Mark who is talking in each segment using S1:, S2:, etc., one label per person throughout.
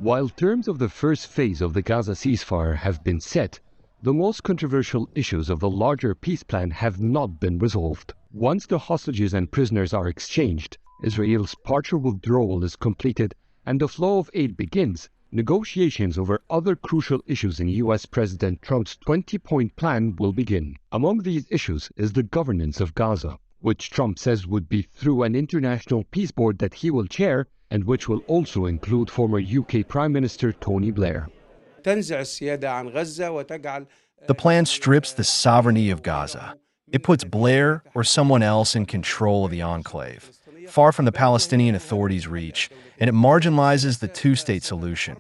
S1: While terms of the first phase of the Gaza ceasefire have been set, the most controversial issues of the larger peace plan have not been resolved. Once the hostages and prisoners are exchanged, Israel's partial withdrawal is completed, and the flow of aid begins, negotiations over other crucial issues in U.S. President Trump's 20-point plan will begin. Among these issues is the governance of Gaza, which Trump says would be through an international peace board that he will chair and which will also include former UK Prime Minister Tony Blair.
S2: The plan strips the sovereignty of Gaza. It puts Blair or someone else in control of the enclave, far from the Palestinian Authority's reach, and it marginalizes the two-state solution.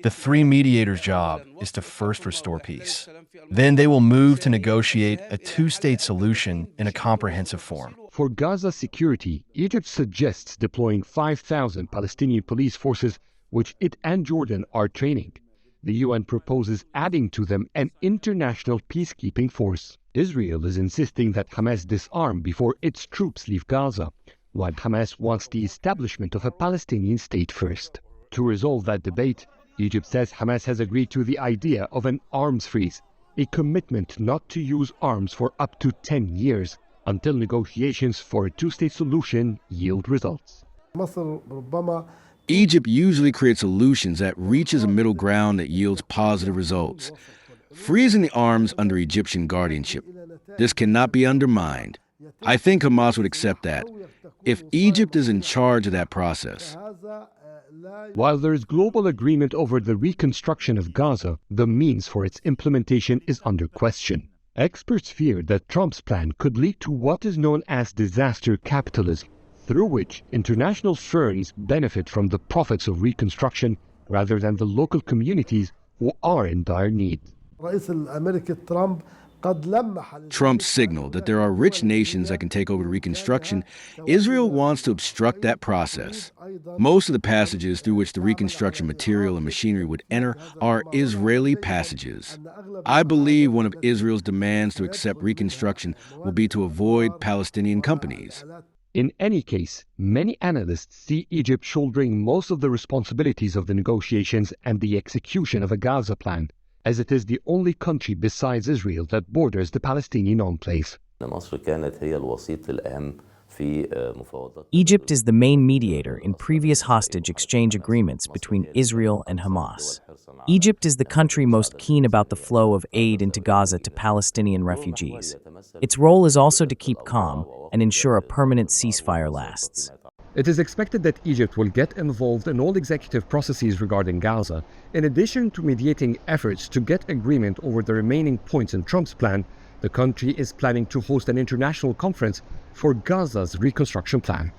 S2: The three mediators' job is to first restore peace. Then they will move to negotiate a two-state solution in a comprehensive form.
S1: For Gaza's security, Egypt suggests deploying 5,000 Palestinian police forces, which it and Jordan are training. The UN proposes adding to them an international peacekeeping force. Israel is insisting that Hamas disarm before its troops leave Gaza, while Hamas wants the establishment of a Palestinian state first. To resolve that debate, Egypt says Hamas has agreed to the idea of an arms freeze, a commitment not to use arms for up to 10 years, until negotiations for a two-state solution yield results.
S3: Egypt usually creates solutions that reaches a middle ground that yields positive results. Freezing the arms under Egyptian guardianship. This cannot be undermined. I think Hamas would accept that, if Egypt is in charge of that process.
S1: While there is global agreement over the reconstruction of Gaza, the means for its implementation is under question. Experts fear that Trump's plan could lead to what is known as disaster capitalism, through which international firms benefit from the profits of reconstruction rather than the local communities who are in dire need.
S3: Trump signaled that there are rich nations that can take over the reconstruction. Israel wants to obstruct that process. Most of the passages through which the reconstruction material and machinery would enter are Israeli passages. I believe one of Israel's demands to accept reconstruction will be to avoid Palestinian companies.
S1: In any case, many analysts see Egypt shouldering most of the responsibilities of the negotiations and the execution of a Gaza plan, as it is the only country besides Israel that borders the Palestinian enclave.
S4: Egypt is the main mediator in previous hostage exchange agreements between Israel and Hamas. Egypt is the country most keen about the flow of aid into Gaza to Palestinian refugees. Its role is also to keep calm and ensure a permanent ceasefire lasts.
S1: It is expected that Egypt will get involved in all executive processes regarding Gaza, in addition to mediating efforts to get agreement over the remaining points in Trump's plan. The country is planning to host an international conference for Gaza's reconstruction plan.